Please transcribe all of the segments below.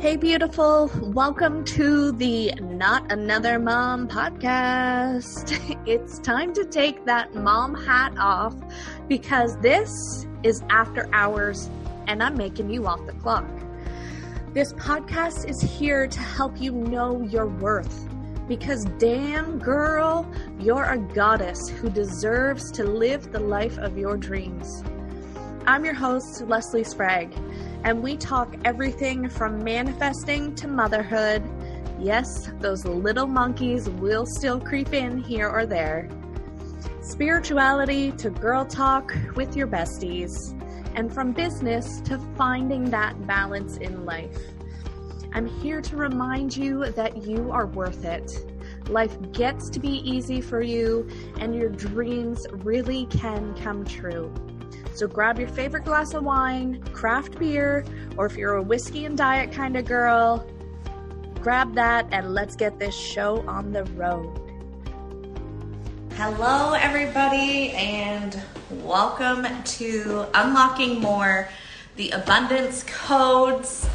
Hey, beautiful. Welcome to the Not Another Mom podcast. It's time to take that mom hat off because this is after hours and I'm making you off the clock. This podcast is here to help you know your worth because damn girl, you're a goddess who deserves to live the life of your dreams. I'm your host, Leslie Sprague. And we talk everything from manifesting to motherhood. Yes, those little monkeys will still creep in here or there. Spirituality to girl talk with your besties. And from business to finding that balance in life. I'm here to remind you that you are worth it. Life gets to be easy for you and your dreams really can come true. So grab your favorite glass of wine, craft beer, or if you're a whiskey and diet kind of girl, grab that and let's get this show on the road. Hello, everybody, and welcome to Unlocking More, the Abundance Codes.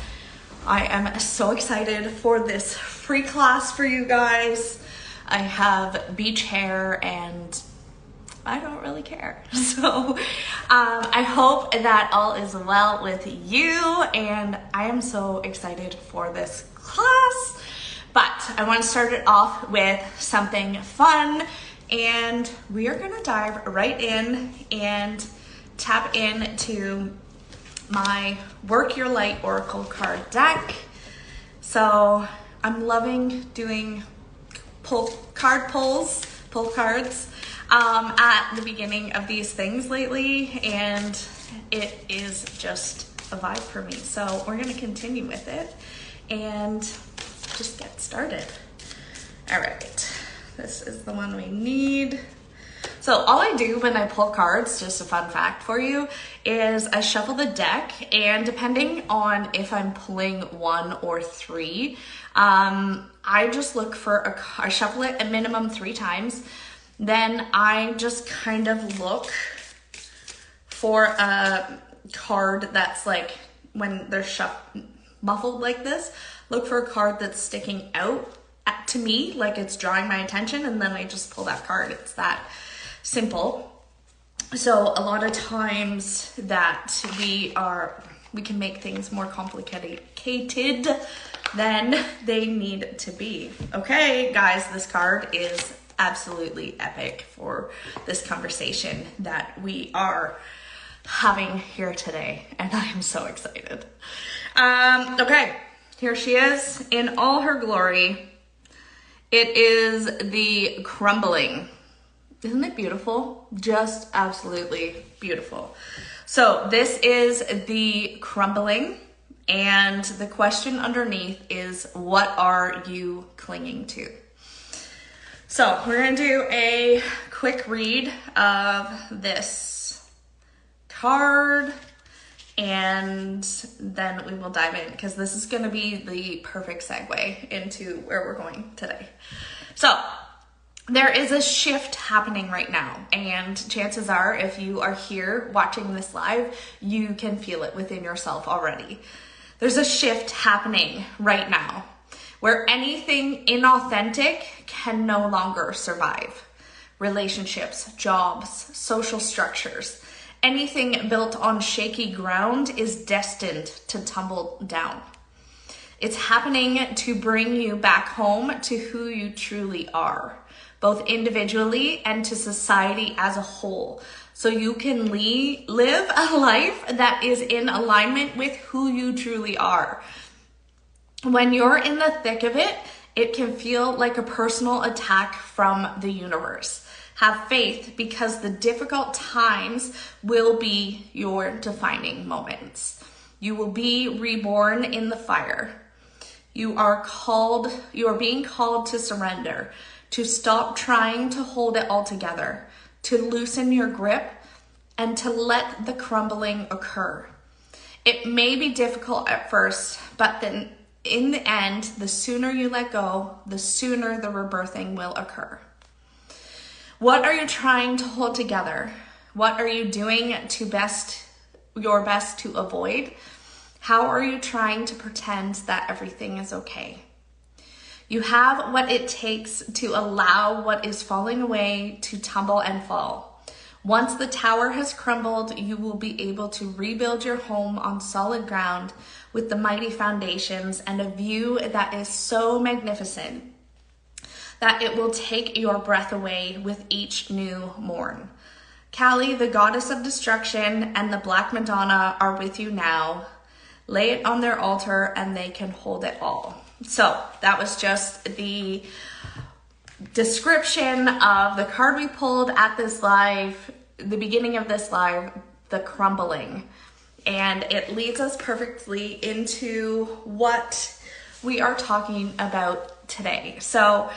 I am so excited for this free class for you guys. I have beach hair and I don't really care. So I hope that all is well with you, and I am so excited for this class. But I want to start it off with something fun, and we are going to dive right in and tap into my Work Your Light Oracle card deck. So I'm loving doing pull cards at the beginning of these things lately, and it is just a vibe for me. So we're going to continue with it and just get started. All right, this is the one we need. So all I do when I pull cards, just a fun fact for you, is I shuffle the deck, and depending on if I'm pulling one or three, I just look for I shuffle it a minimum 3 times. Then I just kind of look for a card that's like, when they're muffled like this, look for a card that's sticking out to me, like it's drawing my attention, and then I just pull that card. It's that simple. So a lot of times that we can make things more complicated than they need to be. Okay, guys, this card is absolutely epic for this conversation that we are having here today, and I am so excited. Okay, here she is in all her glory. It is the crumbling. Isn't it beautiful? Just absolutely beautiful. So this is the crumbling, and the question underneath is, what are you clinging to? So we're going to do a quick read of this card, and then we will dive in because this is going to be the perfect segue into where we're going today. So there is a shift happening right now, and chances are if you are here watching this live, you can feel it within yourself already. There's a shift happening right now where anything inauthentic can no longer survive. Relationships, jobs, social structures, anything built on shaky ground is destined to tumble down. It's happening to bring you back home to who you truly are, both individually and to society as a whole, so you can live a life that is in alignment with who you truly are. When you're in the thick of it, it can feel like a personal attack from the universe. Have faith, because the difficult times will be your defining moments. You will be reborn in the fire. You are being called to surrender, to stop trying to hold it all together, to loosen your grip, and to let the crumbling occur. It may be difficult at first, but then in the end, the sooner you let go, the sooner the rebirthing will occur. What are you trying to hold together? What are you doing your best to avoid? How are you trying to pretend that everything is okay? You have what it takes to allow what is falling away to tumble and fall. Once the tower has crumbled, you will be able to rebuild your home on solid ground with the mighty foundations and a view that is so magnificent that it will take your breath away with each new morn. Kali, the goddess of destruction, and the Black Madonna are with you now. Lay it on their altar and they can hold it all. So that was just the description of the card we pulled at this live, the beginning of this live, the crumbling. And it leads us perfectly into what we are talking about today. So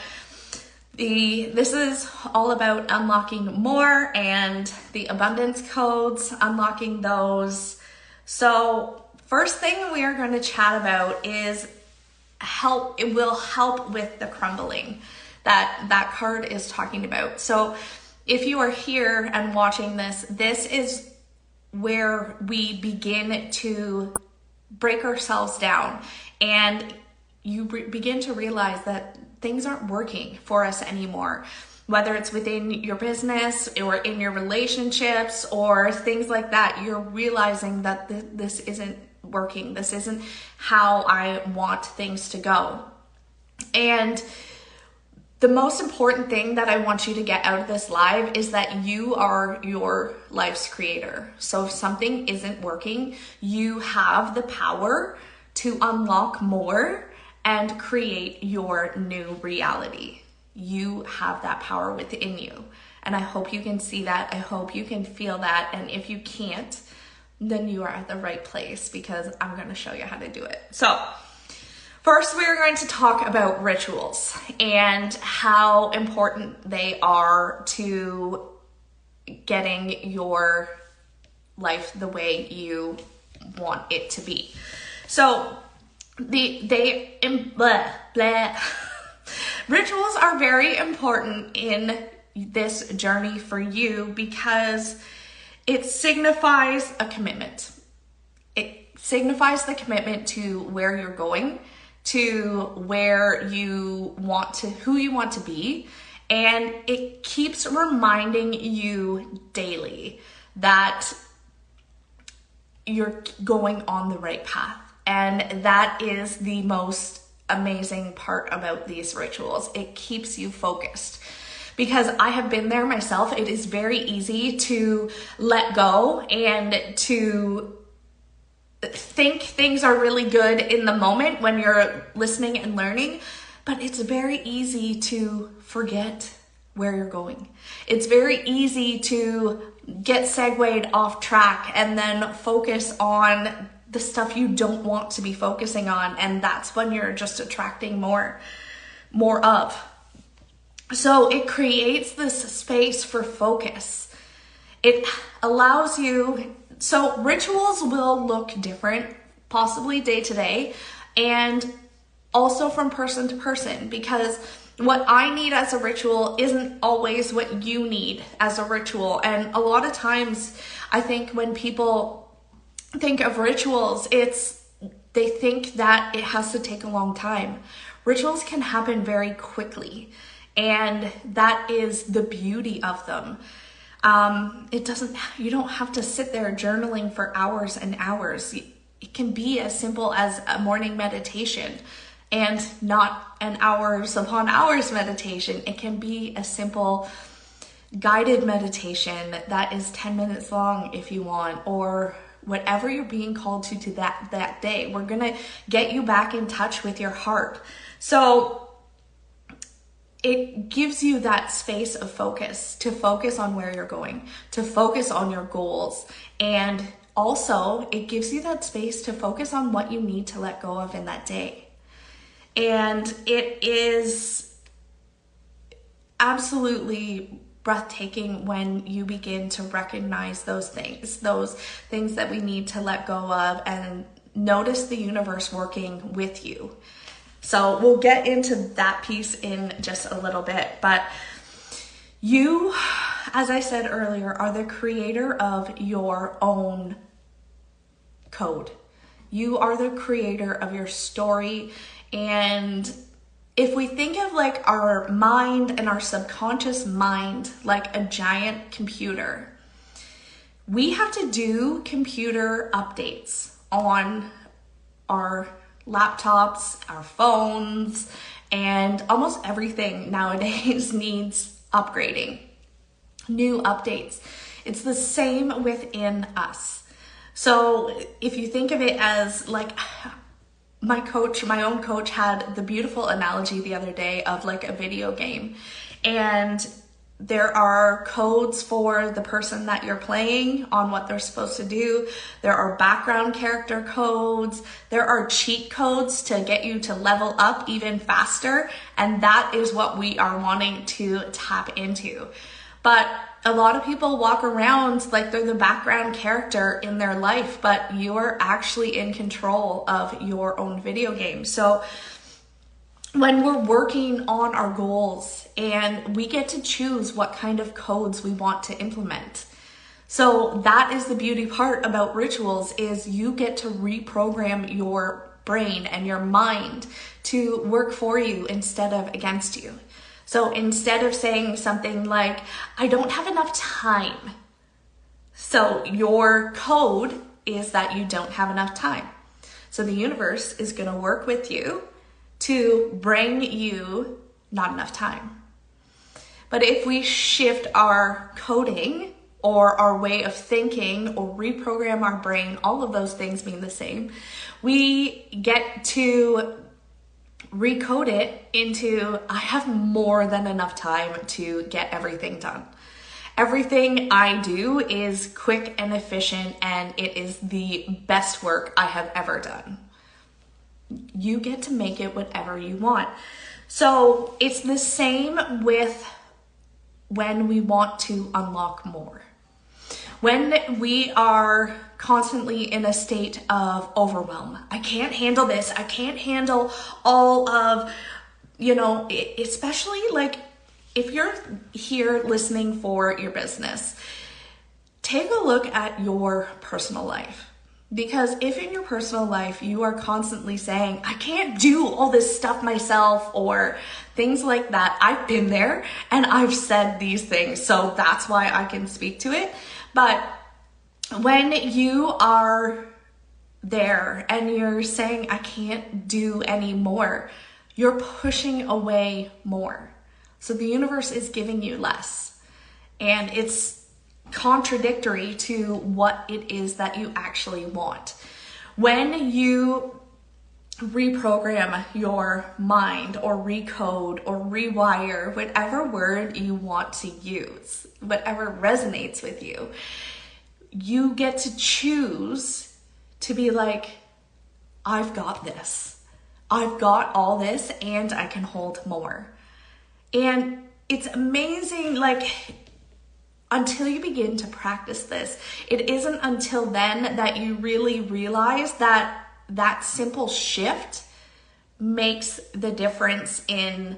this is all about unlocking more and the abundance codes, unlocking those. So first thing we are going to chat about is help. It will help with the crumbling that card is talking about. So if you are here and watching this, this is where we begin to break ourselves down, and you begin to realize that things aren't working for us anymore, whether it's within your business or in your relationships or things like that. You're realizing that this isn't working. This isn't how I want things to go. And the most important thing that I want you to get out of this live is that you are your life's creator. So if something isn't working, you have the power to unlock more and create your new reality. You have that power within you. And I hope you can see that. I hope you can feel that. And if you can't, then you are at the right place, because I'm going to show you how to do it. So first, we're going to talk about rituals and how important they are to getting your life the way you want it to be. So rituals are very important in this journey for you because it signifies a commitment. It signifies the commitment to where you're going, to where you want to, who you want to be. And it keeps reminding you daily that you're going on the right path. And that is the most amazing part about these rituals. It keeps you focused. Because I have been there myself. It is very easy to let go and to think things are really good in the moment when you're listening and learning, but it's very easy to forget where you're going. It's very easy to get segued off track and then focus on the stuff you don't want to be focusing on, and that's when you're just attracting more of. So it creates this space for focus. It allows you, so rituals will look different, possibly day to day, and also from person to person, because what I need as a ritual isn't always what you need as a ritual. And a lot of times I think when people think of rituals, they think that it has to take a long time. Rituals can happen very quickly. And that is the beauty of them. You don't have to sit there journaling for hours and hours. It can be as simple as a morning meditation and not an hours upon hours meditation. It can be a simple guided meditation that is 10 minutes long if you want, or whatever you're being called to that day. We're going to get you back in touch with your heart. So it gives you that space of focus, to focus on where you're going, to focus on your goals. And also it gives you that space to focus on what you need to let go of in that day. And it is absolutely breathtaking when you begin to recognize those things that we need to let go of, and notice the universe working with you. So we'll get into that piece in just a little bit, but you, as I said earlier, are the creator of your own code. You are the creator of your story. And if we think of like our mind and our subconscious mind like a giant computer, we have to do computer updates on our laptops, our phones, and almost everything nowadays needs upgrading, new updates. It's the same within us. So if you think of it as like, my own coach had the beautiful analogy the other day of like a video game, and there are codes for the person that you're playing on what they're supposed to do. There are background character codes. There are cheat codes to get you to level up even faster. And that is what we are wanting to tap into. But a lot of people walk around like they're the background character in their life, but you're actually in control of your own video game. So when we're working on our goals, and we get to choose what kind of codes we want to implement. So that is the beauty part about rituals, is you get to reprogram your brain and your mind to work for you instead of against you. So instead of saying something like, I don't have enough time. So your code is that you don't have enough time. So the universe is going to work with you to bring you not enough time. But if we shift our coding or our way of thinking or reprogram our brain, all of those things mean the same. We get to recode it into, I have more than enough time to get everything done. Everything I do is quick and efficient, and it is the best work I have ever done. You get to make it whatever you want. So it's the same with when we want to unlock more. When we are constantly in a state of overwhelm, I can't handle this, I can't handle all of, especially like if you're here listening for your business, take a look at your personal life. Because if in your personal life you are constantly saying, I can't do all this stuff myself, or things like that, I've been there and I've said these things, so that's why I can speak to it. But when you are there and you're saying, I can't do any more, you're pushing away more. So the universe is giving you less. And it's contradictory to what it is that you actually want. When you reprogram your mind or recode or rewire, whatever word you want to use, whatever resonates with you, you get to choose to be like, I've got this. I've got all this and I can hold more. And it's amazing, like, until you begin to practice this, it isn't until then that you really realize that that simple shift makes the difference in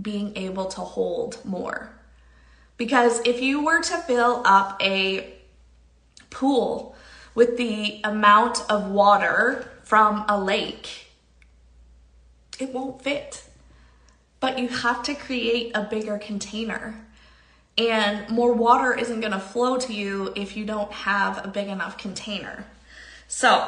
being able to hold more. Because if you were to fill up a pool with the amount of water from a lake, it won't fit. But you have to create a bigger container. And more water isn't going to flow to you if you don't have a big enough container. So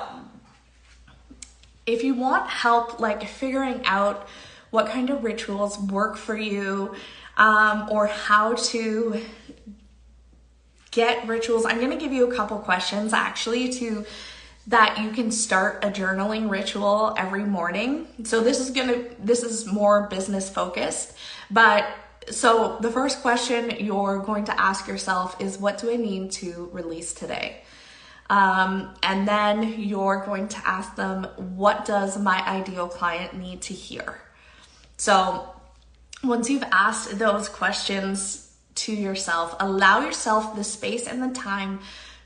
if you want help like figuring out what kind of rituals work for you, or how to get rituals, I'm going to give you a couple questions actually that you can start a journaling ritual every morning. So this is more business focused, but so the first question you're going to ask yourself is, what do I need to release today? And then you're going to ask them, what does my ideal client need to hear? So once you've asked those questions to yourself, allow yourself the space and the time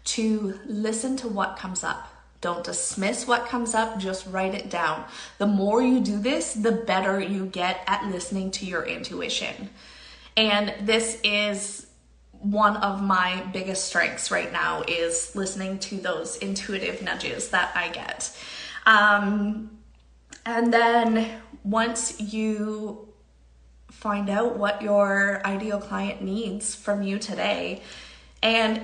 to listen to what comes up. Don't dismiss what comes up, just write it down. The more you do this, the better you get at listening to your intuition. And this is one of my biggest strengths right now is listening to those intuitive nudges that I get. And then once you find out what your ideal client needs from you today, and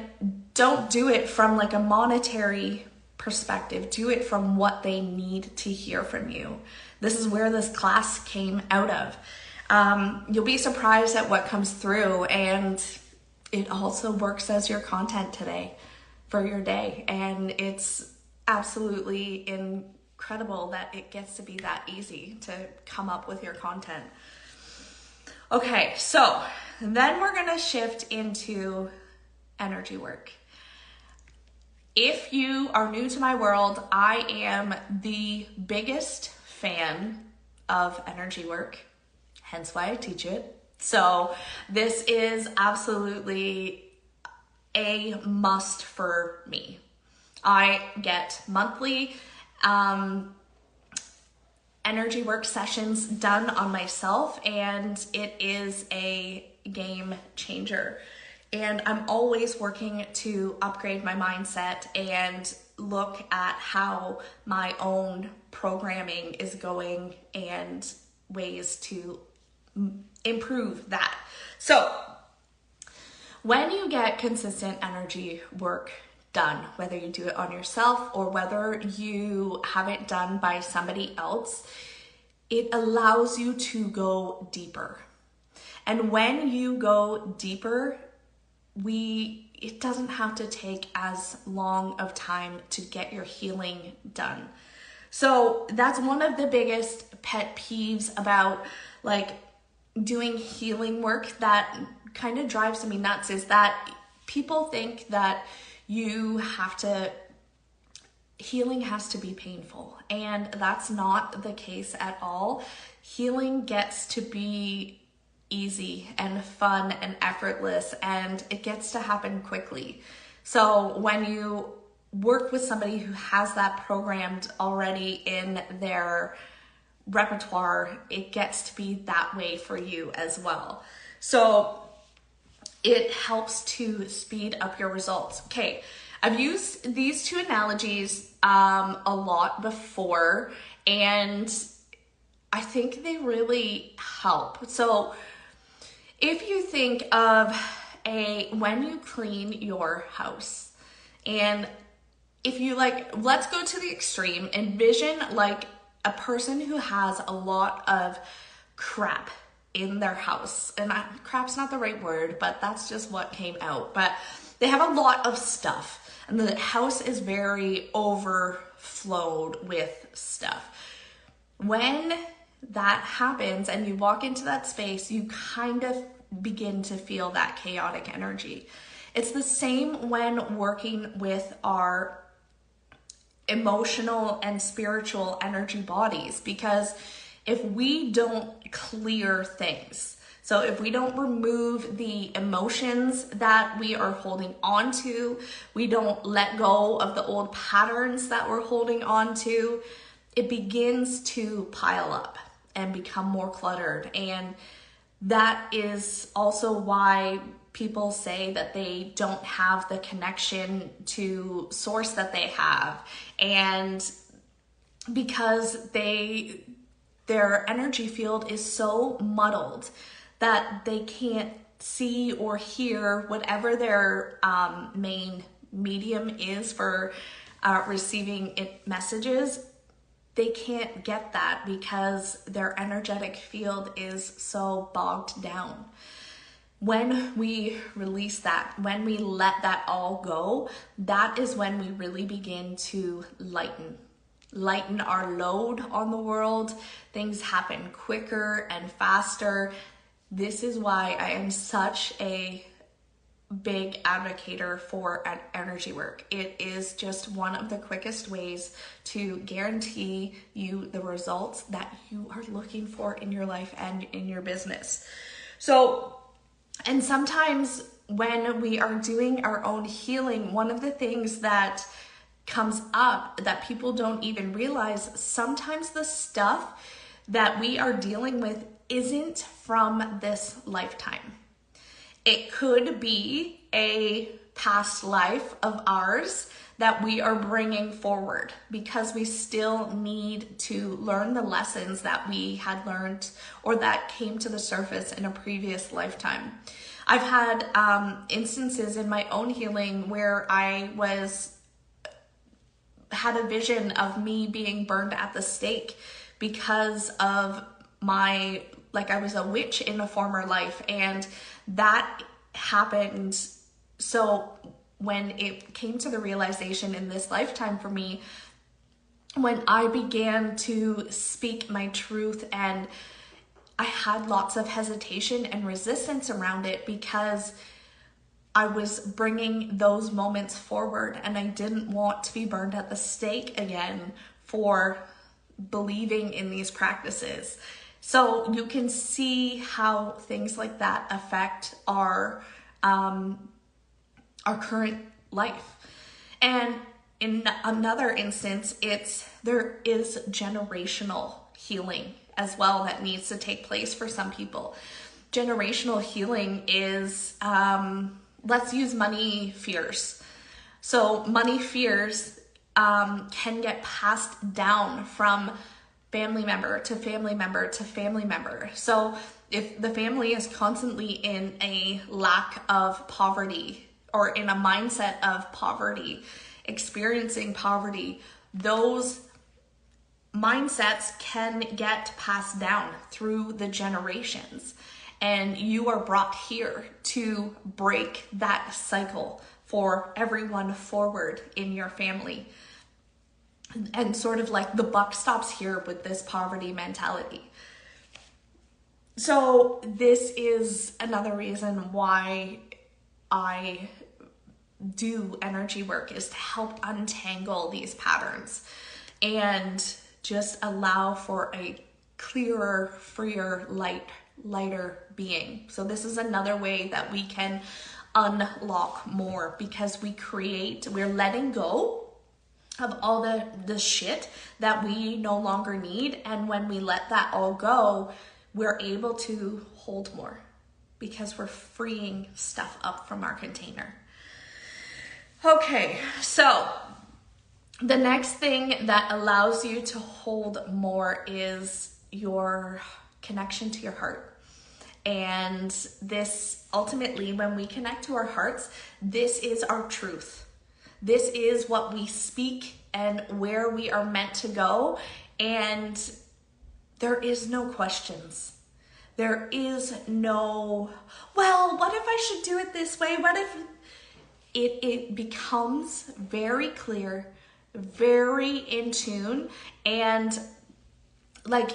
don't do it from like a monetary perspective, do it from what they need to hear from you. This is where this class came out of. You'll be surprised at what comes through, and it also works as your content today for your day. And it's absolutely incredible that it gets to be that easy to come up with your content. Okay, so then we're gonna shift into energy work. If you are new to my world, I am the biggest fan of energy work, hence why I teach it. So this is absolutely a must for me. I get monthly energy work sessions done on myself, and it is a game changer. And I'm always working to upgrade my mindset and look at how my own programming is going and ways to improve that. So when you get consistent energy work done, whether you do it on yourself or whether you have it done by somebody else, it allows you to go deeper. And when you go deeper, it doesn't have to take as long of time to get your healing done. So that's one of the biggest pet peeves about like doing healing work that kind of drives me nuts, is that people think that healing has to be painful, and that's not the case at all. Healing gets to be easy and fun and effortless, and it gets to happen quickly. So when you work with somebody who has that programmed already in their repertoire, it gets to be that way for you as well. So it helps to speed up your results. Okay, I've used these two analogies a lot before, and I think they really help. So if you think of when you clean your house, and if you let's go to the extreme, envision like a person who has a lot of crap in their house. And crap's not the right word, but that's just what came out. But they have a lot of stuff, and the house is very overflowed with stuff. When that happens and you walk into that space, you kind of begin to feel that chaotic energy. It's the same when working with our emotional and spiritual energy bodies, because if we don't clear things, so if we don't remove the emotions that we are holding on to, we don't let go of the old patterns that we're holding on to, it begins to pile up and become more cluttered. And that is also why people say that they don't have the connection to source that they have, and because their energy field is so muddled that they can't see or hear whatever their main medium is for receiving messages. They can't get that because their energetic field is so bogged down. When we release that, when we let that all go, that is when we really begin to lighten our load on the world. Things happen quicker and faster. This is why I am such a big advocator for energy work. It is just one of the quickest ways to guarantee you the results that you are looking for in your life and in your business. So, and sometimes when we are doing our own healing, one of the things that comes up that people don't even realize, sometimes the stuff that we are dealing with isn't from this lifetime. It could be a past life of ours that we are bringing forward because we still need to learn the lessons that we had learned or that came to the surface in a previous lifetime. I've had instances in my own healing where I had a vision of me being burned at the stake because of I was a witch in a former life, and that happened. So when it came to the realization in this lifetime for me, when I began to speak my truth, and I had lots of hesitation and resistance around it because I was bringing those moments forward, and I didn't want to be burned at the stake again for believing in these practices. So you can see how things like that affect our current life. And in another instance, there is generational healing as well that needs to take place for some people. Generational healing is, let's use money fears. So money fears can get passed down from family member to family member to family member. So if the family is constantly in a lack of poverty or in a mindset of poverty, experiencing poverty, those mindsets can get passed down through the generations. And you are brought here to break that cycle for everyone forward in your family. And sort of like the buck stops here with this poverty mentality. So this is another reason why I do energy work, is to help untangle these patterns and just allow for a clearer, freer, lighter being. So this is another way that we can unlock more, because we're letting go of all the shit that we no longer need. And when we let that all go, we're able to hold more because we're freeing stuff up from our container. Okay, so the next thing that allows you to hold more is your connection to your heart. And this ultimately, when we connect to our hearts, this is our truth. This is what we speak and where we are meant to go. And there is no questions. There is no, well, what if I should do it this way? What if it becomes very clear, very in tune, and like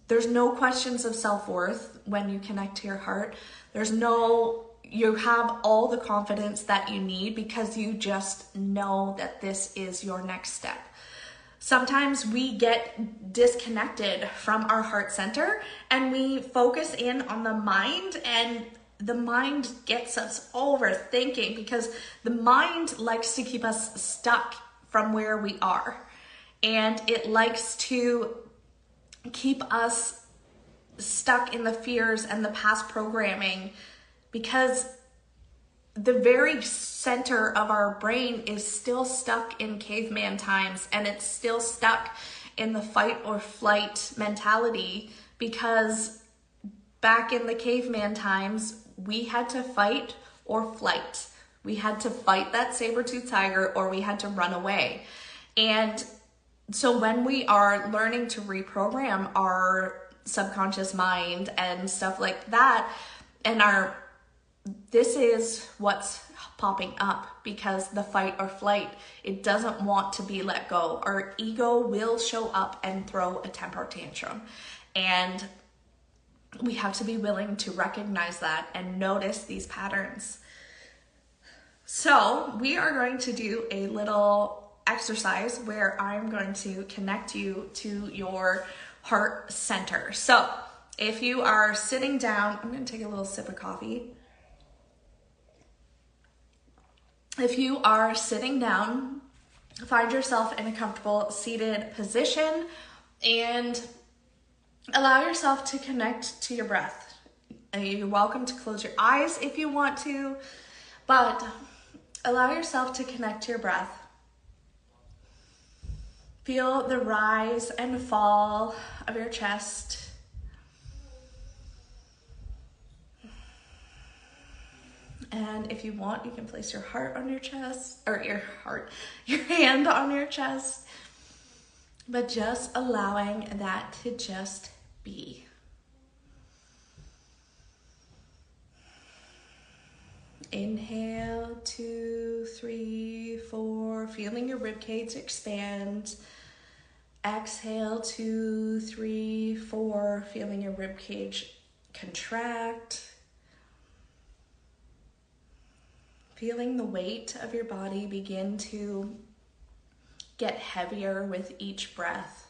there's no questions of self-worth when you connect to your heart. You have all the confidence that you need because you just know that this is your next step. Sometimes we get disconnected from our heart center and we focus in on the mind, and the mind gets us overthinking because the mind likes to keep us stuck from where we are. And it likes to keep us stuck in the fears and the past programming, because the very center of our brain is still stuck in caveman times, and it's still stuck in the fight or flight mentality, because back in the caveman times, we had to fight or flight. We had to fight that saber-toothed tiger or we had to run away. And so when we are learning to reprogram our subconscious mind and stuff like that, and this is what's popping up, because the fight or flight, it doesn't want to be let go. Our ego will show up and throw a temper tantrum. And we have to be willing to recognize that and notice these patterns. So we are going to do a little exercise where I'm going to connect you to your heart center. So if you are sitting down, I'm going to take a little sip of coffee. If you are sitting down, find yourself in a comfortable seated position and allow yourself to connect to your breath. You're welcome to close your eyes if you want to, but allow yourself to connect to your breath. Feel the rise and fall of your chest. And if you want, you can place your heart on your chest, or your hand on your chest, but just allowing that to just be. Inhale, 2, 3, 4, feeling your ribcage expand. Exhale, 2, 3, 4, feeling your ribcage contract. Feeling the weight of your body begin to get heavier with each breath.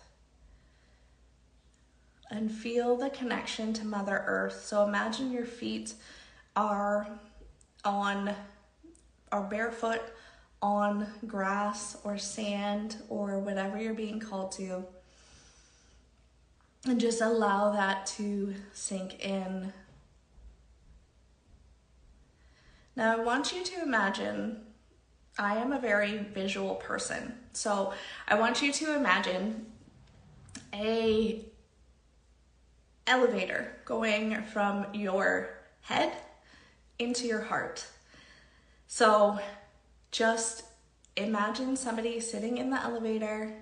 And feel the connection to Mother Earth. So imagine your feet are barefoot on grass or sand or whatever you're being called to. And just allow that to sink in. Now I want you to imagine, I am a very visual person, so I want you to imagine a elevator going from your head into your heart. So just imagine somebody sitting in the elevator,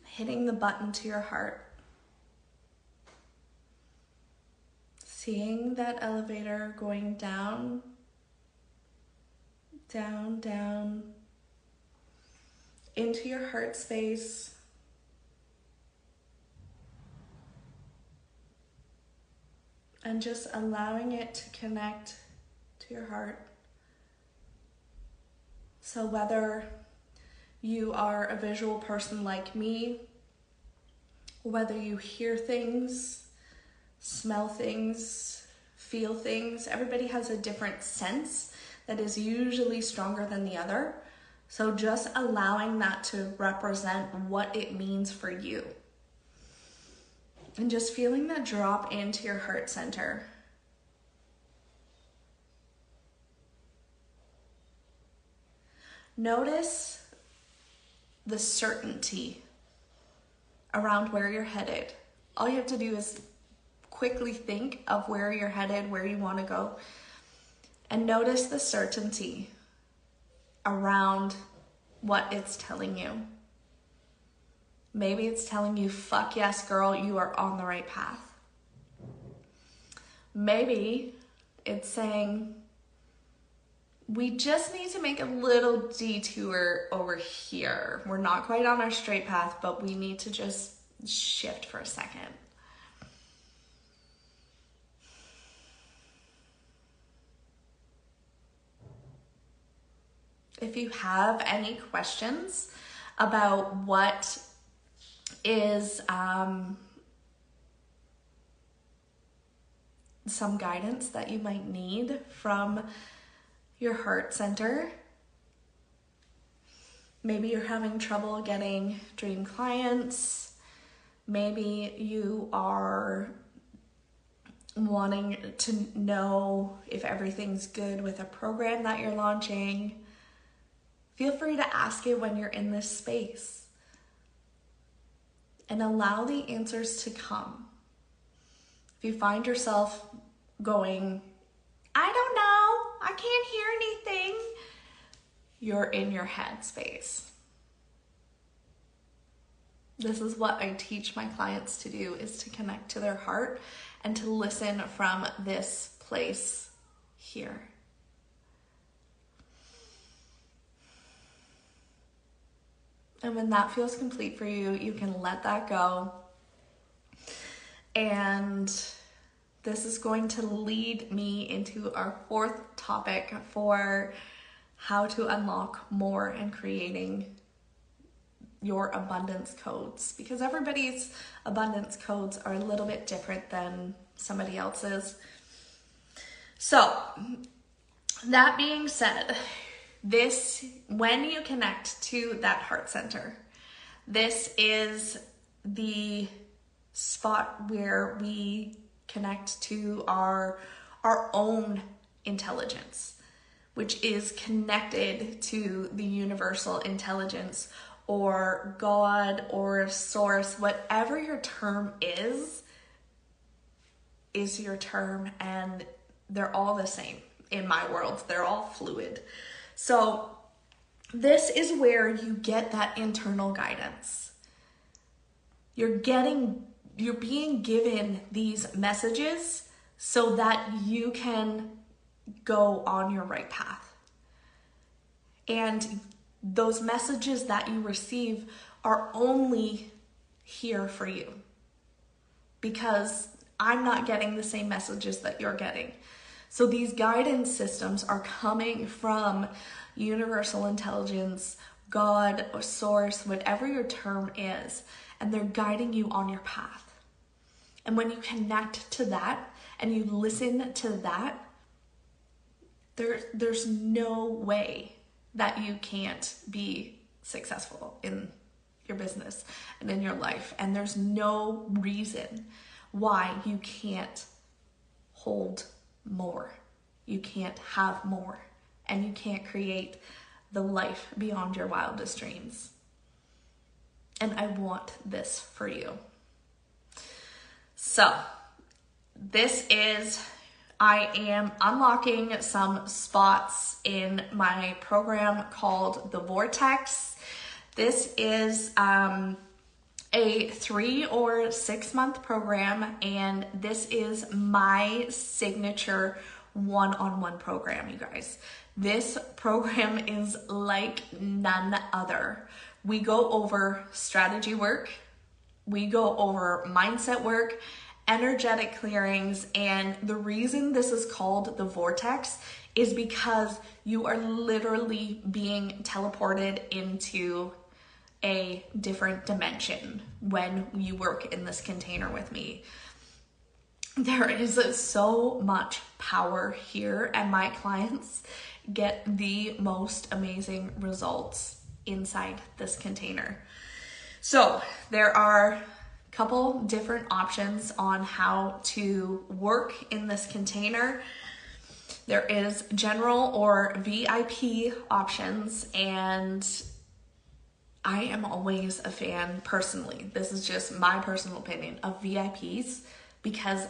hitting the button to your heart. Seeing that elevator going down, down, down, into your heart space. And just allowing it to connect to your heart. So whether you are a visual person like me, whether you hear things, smell things, feel things, everybody has a different sense that is usually stronger than the other. So just allowing that to represent what it means for you. And just feeling that drop into your heart center. Notice the certainty around where you're headed. All you have to do is quickly think of where you're headed, where you want to go, and notice the certainty around what it's telling you. Maybe it's telling you, fuck yes, girl, you are on the right path. Maybe it's saying, we just need to make a little detour over here. We're not quite on our straight path, but we need to just shift for a second. If you have any questions about what is some guidance that you might need from your heart center, maybe you're having trouble getting dream clients, maybe you are wanting to know if everything's good with a program that you're launching, feel free to ask it when you're in this space and allow the answers to come. If you find yourself going, I don't know, I can't hear anything, you're in your head space. This is what I teach my clients to do, is to connect to their heart and to listen from this place here. And when that feels complete for you, you can let that go. And this is going to lead me into our fourth topic for how to unlock more and creating your abundance codes, because everybody's abundance codes are a little bit different than somebody else's. So that being said, when you connect to that heart center, this is the spot where we connect to our own intelligence, which is connected to the universal intelligence or God or source, whatever your term is your term, and they're all the same in my world. They're all fluid. So this is where you get that internal guidance. You're being given these messages so that you can go on your right path. And those messages that you receive are only here for you, because I'm not getting the same messages that you're getting. So these guidance systems are coming from universal intelligence, God, or source, whatever your term is, and they're guiding you on your path. And when you connect to that and you listen to that, there's no way that you can't be successful in your business and in your life. And there's no reason why you can't hold more. You can't have more. And you can't create the life beyond your wildest dreams. And I want this for you. So, I am unlocking some spots in my program called the Vortex. This is a 3 or 6 month program, and this is my signature one-on-one program, you guys. This program is like none other. We go over strategy work, we go over mindset work, energetic clearings, and the reason this is called the Vortex is because you are literally being teleported into a different dimension when you work in this container with me. There is so much power here, and my clients get the most amazing results inside this container. So there are a couple different options on how to work in this container. There is general or VIP options, and I am always a fan personally, this is just my personal opinion, of VIPs, because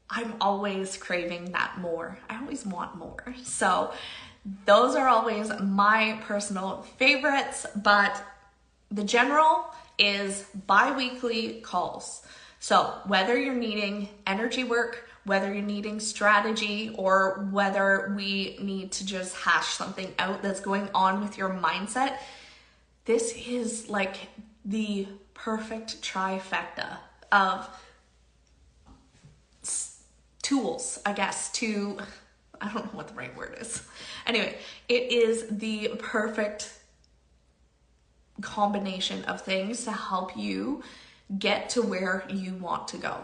I'm always craving that more. I always want more. So those are always my personal favorites, but the general is bi-weekly calls. So whether you're needing energy work, whether you're needing strategy, or whether we need to just hash something out that's going on with your mindset, this is like the perfect trifecta of tools, I guess, I don't know what the right word is. Anyway, it is the perfect combination of things to help you get to where you want to go.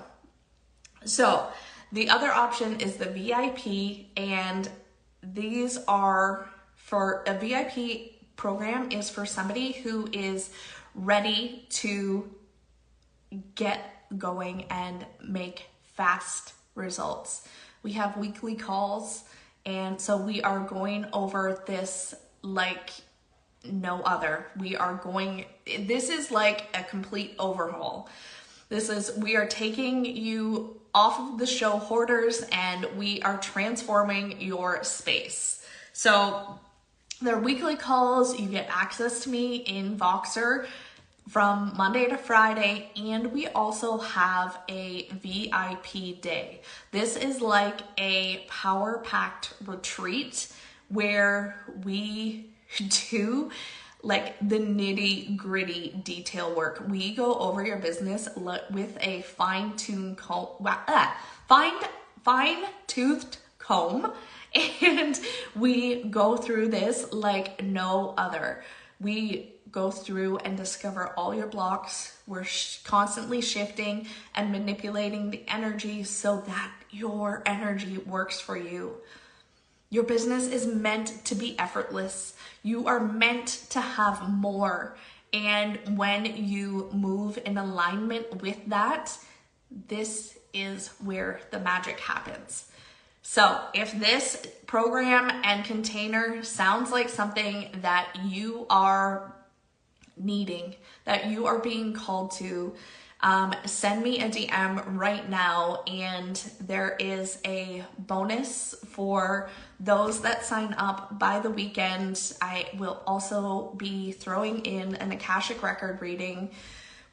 So the other option is the VIP, and these are for a VIP program is for somebody who is ready to get going and make fast results. We have weekly calls, and so we are going over this like no other. This is like a complete overhaul. We are taking you off of the show hoarders, and we are transforming your space. So they're weekly calls. You get access to me in Voxer from Monday to Friday, and we also have a VIP day. This is like a power-packed retreat where we do like the nitty-gritty detail work. We go over your business with a fine-toothed comb, and we go through this like no other. We go through and discover all your blocks. We're constantly shifting and manipulating the energy so that your energy works for you. Your business is meant to be effortless. You are meant to have more. And when you move in alignment with that, this is where the magic happens. So if this program and container sounds like something that you are needing, that you are being called to, send me a DM right now, and there is a bonus for those that sign up by the weekend. I will also be throwing in an Akashic record reading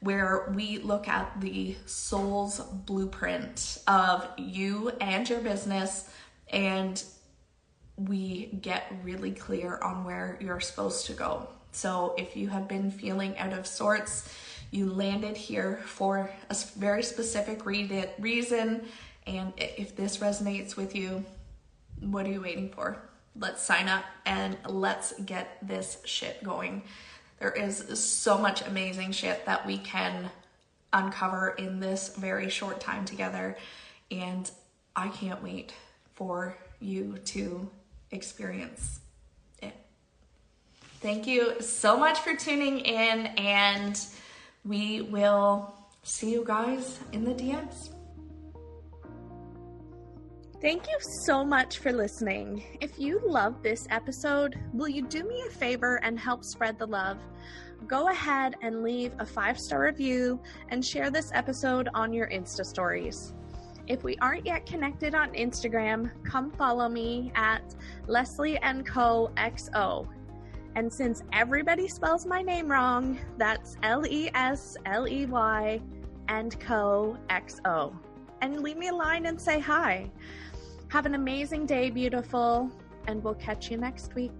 where we look at the soul's blueprint of you and your business, and we get really clear on where you're supposed to go. So if you have been feeling out of sorts, you landed here for a very specific reason, and if this resonates with you, what are you waiting for? Let's sign up and let's get this shit going. There is so much amazing shit that we can uncover in this very short time together, and I can't wait for you to experience it. Thank you so much for tuning in, and we will see you guys in the DMs. Thank you so much for listening. If you loved this episode, will you do me a favor and help spread the love? Go ahead and leave a 5-star review and share this episode on your Insta stories. If we aren't yet connected on Instagram, come follow me at LeslieandCoXO. And since everybody spells my name wrong, that's Lesley and CoXO. And leave me a line and say hi. Have an amazing day, beautiful, and we'll catch you next week.